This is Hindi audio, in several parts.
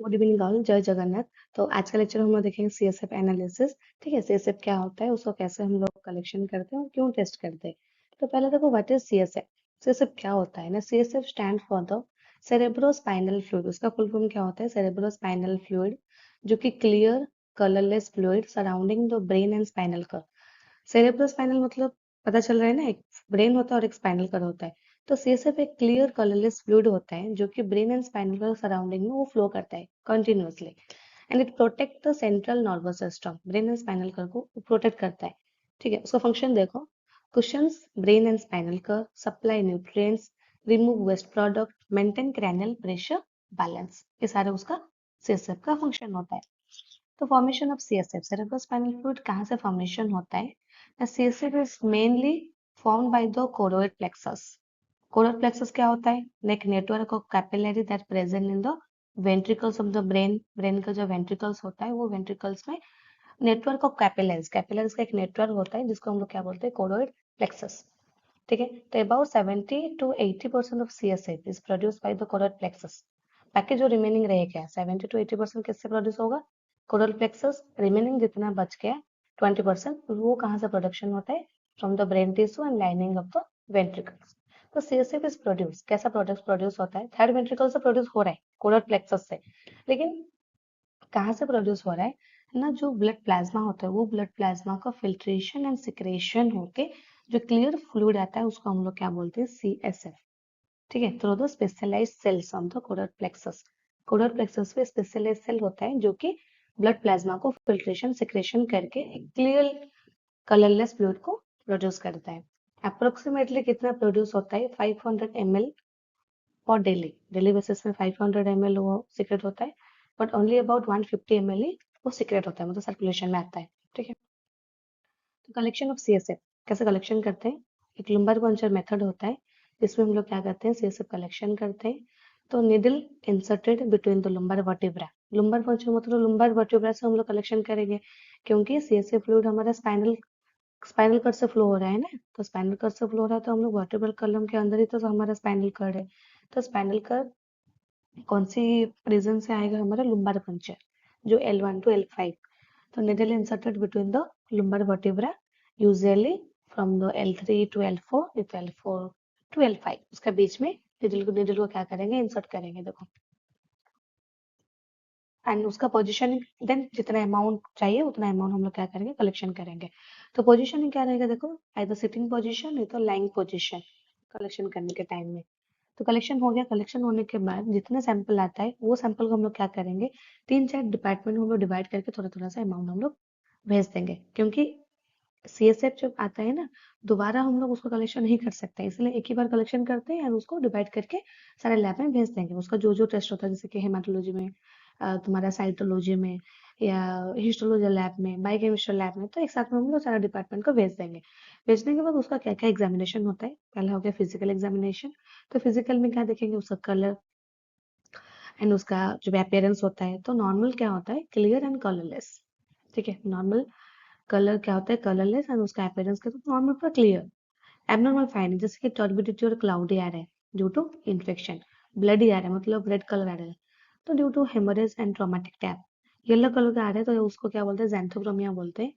गुड इवनिंग ऑल, जय जगन्नाथ। तो आज का लेक्चर हम लोग देखेंगे सीएसएफ एनालिसिस। ठीक है, सीएसएफ क्या होता है, उसको कैसे हम लोग कलेक्शन करते हैं और क्यों टेस्ट करते हैं। तो पहले देखो व्हाट इज सीएसएफ। सीएसएफ क्या होता है ना, CSF stand for the cerebrospinal fluid. उसका फुल फॉर्म क्या होता है, सेरेब्रोस्पाइनल फ्लूइड, जो कि clear colourless fluid surrounding the brain and spinal curve. Cerebrospinal मतलब पता चल रहा है ना, एक ब्रेन होता है और एक स्पाइनल कर्व होता है। तो सीएसएफ एक क्लियर कलरलेस फ्लूइड होता है जो कि brain and spinal cord surrounding में वो फ्लो करता है continuously, and it protect the central nervous system. Brain and spinal cord को प्रोटेक्ट करता है। ठीक है, उसका फंक्शन देखो। Cushions brain and spinal cord, supply nutrients, remove waste product, maintain cranial pressure balance. ये सारे उसका सीएसएफ का फंक्शन होता है। तो formation of CSF, cerebrospinal fluid कहाँ से फॉर्मेशन होता है? The CSF is mainly formed by the choroid plexus. Choroid plexus क्या होता है? Like network of capillary that present in the ventricles of the brain. Brain का जो ventricles होता है वो ventricles में network of capillaries. Capillaries का एक network होता है जिसको हम लोग क्या बोलते हैं, choroid plexus. ठीक है, तो about 70 to 80% of CSF is produced by the choroid plexus. बाकी जो रिमेनिंग रहेगा 70 to 80% किससे प्रोड्यूस होगा? Coral plexus. रिमेनिंग जितना बच गया 20% वो कहाँ से प्रोडक्शन होता है? From the brain tissue and lining of the ventricles. तो सीएसएफ इज प्रोड्यूस, कैसा प्रोडक्ट प्रोड्यूस होता है? थर्ड वेंट्रिकल से प्रोड्यूस हो रहा है, कोरल प्लेक्सस से। लेकिन कहाँ से प्रोड्यूस हो रहा है ना, जो ब्लड प्लाज्मा होता है वो ब्लड प्लाज्मा का फिल्ट्रेशन एंड सिक्रेशन होके जो क्लियर फ्लूइड आता है उसको हम लोग क्या बोलते हैं, सीएसएफ। ठीक है, through the specialised cells of the कोरल प्लेक्सस। कोरल प्लेक्सस पे स्पेशलाइज्ड सेल होता है जो कि ब्लड प्लाज्मा को फिल्ट्रेशन सिक्रेशन करके एक क्लियर कलरलेस फ्लूइड को प्रोड्यूस करता है। अप्रोक्सीमेटली कितना प्रोड्यूस होता है? 500 ml for daily. Daily basis में 500 ml वो सीक्रेट होता है, बट ओनली अबाउट 150 ml ही वो सीक्रेट होता है, मतलब सर्कुलेशन में आता है। ठीक है, तो कलेक्शन ऑफ सीएसएफ कैसे कलेक्शन करते हैं? एक लुम्बर पंचर मेथड होता है जिसमें हम लोग क्या करते हैं, सीएसएफ कलेक्शन करते हैं। तो needle inserted between the lumbar vertebra. Lumbar puncture मतलब लुम्बर वर्टिब्रा से हम लोग कलेक्शन करेंगे, क्योंकि सीएसएफ फ्लूइड हमारा स्पाइनल स्पाइनल कट से फ्लो हो रहा है ना। तो स्पाइनल कट से फ्लो हो रहा है तो हम लोग वर्टिब्रल कॉलम के अंदर ही तो हमारा स्पाइनल कट है। तो स्पाइनल कट कौन सी रीजन से आएगा? हमारा लुम्बर पंचर, जो L1 to L5। तो needle inserted between the lumbar vertebra, usually from the L3 to L4 with L4 to L5। उसका बीच में needle को क्या करेंगे, इंसर्ट करेंगे। देखो, एंड उसका पोजीशनिंग देन जितना अमाउंट चाहिए उतना अमाउंट हम लोग क्या करेंगे, कलेक्शन करेंगे। तो पोजीशनिंग क्या रहेगा? देखो, आइदर सिटिंग पोजीशन नहीं तो लाइंग पोजीशन कलेक्शन करने के टाइम में। तो कलेक्शन हो गया। कलेक्शन होने के बाद जितना सैंपल आता है वो सैंपल को हम लोग क्या करेंगे, 3-4 डिपार्टमेंट में हम लोग डिवाइड करके थोड़ा थोड़ा सा अमाउंट हम लोग भेज देंगे, क्योंकि सीएसएफ जब आता है ना, दोबारा हम लोग उसको कलेक्शन नहीं कर सकते, इसलिए एक ही बार कलेक्शन करते हैं और उसको डिवाइड करके सारे लैब में भेज देंगे। उसका जो जो टेस्ट होता है, जैसे कि हेमाटोलॉजी में, तुम्हारा साइटोलॉजी में, या हिस्टोलॉजी लैब में, बायोकेमिस्ट्री लैब में, तो एक साथ में हम लोग सारा डिपार्टमेंट को भेज देंगे। भेजने के बाद उसका क्या क्या एग्जामिनेशन होता है? पहला हो गया फिजिकल एग्जामिनेशन। तो फिजिकल में क्या देखेंगे, उसका कलर एंड उसका जो अपेयरेंस होता है। तो नॉर्मल क्या होता है, क्लियर एंड कलरलेस। ठीक है, नॉर्मल कलर क्या होता है, कलरलेस, एंड उसका अपीयरेंस क्या होता है, नॉर्मल पर क्लियर। एबनॉर्मल फाइंडिंग जैसे कि टर्बिडिटी और क्लाउडी आ रहा है ड्यू टू इन्फेक्शन, ब्लडी आ रहा है मतलब रेड कलर आ रहा है तो due to haemorrhage and traumatic tap. Yellow colour का आ रहा है तो उसको क्या बोलते हैं, ज़ैंथोक्रोमिया बोलते हैं।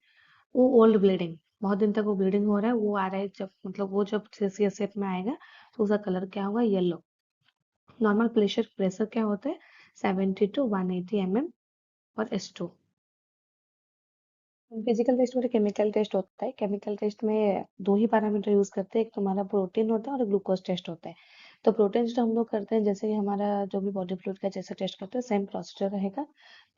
वो ओल्ड ब्लीडिंग, बहुत दिन तक वो ब्लीडिंग हो रहा है, वो आ रहा है, जब मतलब वो जब सीएसएफ में आएगा तो उसका कलर क्या होगा, येलो। नॉर्मल प्रेशर प्रेशर क्या होता है, 70 to 180 mm और S2। फिजिकल टेस्ट में केमिकल टेस्ट होता है। केमिकल टेस्ट में दो ही पैरामीटर यूज करते हैं, एक तुम्हारा प्रोटीन होता है और ग्लूकोज टेस्ट होता है। तो प्रोटीन टेस्ट हम लोग करते हैं जैसे कि हमारा जो भी बॉडी फ्लूइड का जैसे टेस्ट करते हैं सेम प्रोसीजर रहेगा।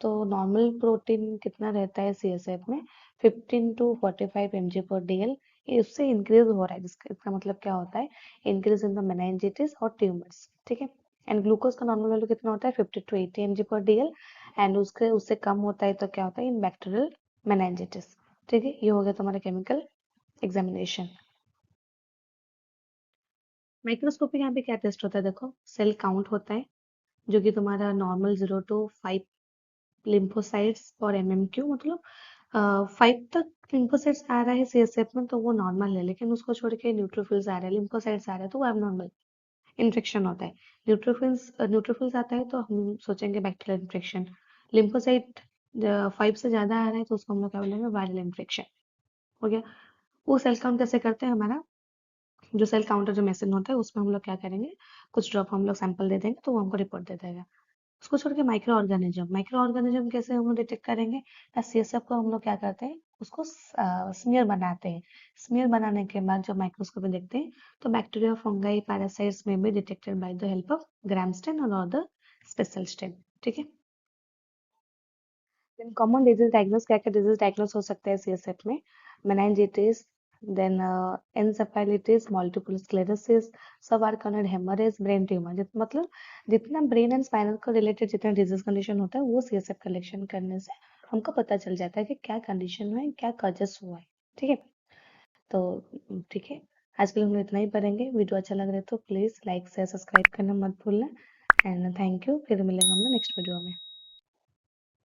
तो नॉर्मल प्रोटीन कितना रहता है सीएसएफ में, 15 to 45 mg/dl। इससे इंक्रीज हो रहा है, जिसका इसका मतलब क्या होता है, इंक्रीज इन द मेनिंजाइटिस और ट्यूमर्स। ठीक है, एंड ग्लूकोज का नॉर्मल वैल्यू कितना होता है, 50 to 80 mg/dl। एंड उसके उससे कम होता है तो क्या होता है, इन बैक्टीरियल मेनिंजाइटिस। ठीक है, ये हो गया तुम्हारा केमिकल एग्जामिनेशन। माइक्रोस्कोपी यहाँ पे क्या टेस्ट होता है, देखो, सेल काउंट होता है जो कि तुम्हारा नॉर्मल 0 to 5 लिम्फोसाइट्स और MMQ, मतलब 5 तक लिम्फोसाइट्स आ रहा है सीएसएफ में तो वो नॉर्मल है, लेकिन उसको छोड़ के न्यूट्रोफिल्स आ रहे हैं, लिम्फोसाइट्स आ रहे हैं तो वो एबनॉर्मल। इन्फेक्शन होता है। न्यूट्रोफिल्स आता है तो हम सोचेंगे बैक्टीरियल इन्फेक्शन। लिम्फोसाइट 5 से ज्यादा आ रहा है तो उसको हम लोग क्या बोलेंगे, वायरल इन्फेक्शन। हो गया। वो सेल काउंट कैसे करते हैं, हमारा जो सेल काउंटर जो मशीन होता है उसमें हम लोग क्या करेंगे, कुछ ड्रॉप हम लोग सैंपल दे देंगे तो वो हमको रिपोर्ट दे देगा। उसको छोड़ के माइक्रो ऑर्गेनिज्म कैसे हम डिटेक्ट करेंगे, सीएसएफ को हम लोग क्या करते हैं, उसको स्मीयर बनाते हैं। स्मीयर बनाने के बाद जब माइक्रोस्कोप में देखते हैं तो बैक्टीरिया, फंगाई, पैरासाइट्स में भी detected by the help of gram stain और अदर स्पेशल स्टेन। ठीक है। देन कॉमन डिजीज डायग्नोस, क्या क्या डिजीज डायग्नोस हो सकता है सीएसएफ में, मेनाइंजिटिस, देन एनसेफेलाइटिस, मल्टीपल स्क्लेरोसिस, सब आर्कनोइड हेमरेज, ब्रेन ट्यूमर। मतलब जितना ब्रेन एंड स्पाइनल को रिलेटेड जितना डिजीज कंडीशन होता है वो सीएसएफ कलेक्शन करने से हमको पता चल जाता है कि क्या कंडीशन है, क्या कॉजेस हुआ है। ठीक है। तो ठीक है, आज के लिए हम लोग इतना ही पढ़ेंगे। वीडियो अच्छा लग रहा है तो प्लीज लाइक शेयर सब्सक्राइब करना मत भूलना। एंड थैंक यू, फिर मिलेंगे हम लोग नेक्स्ट वीडियो में।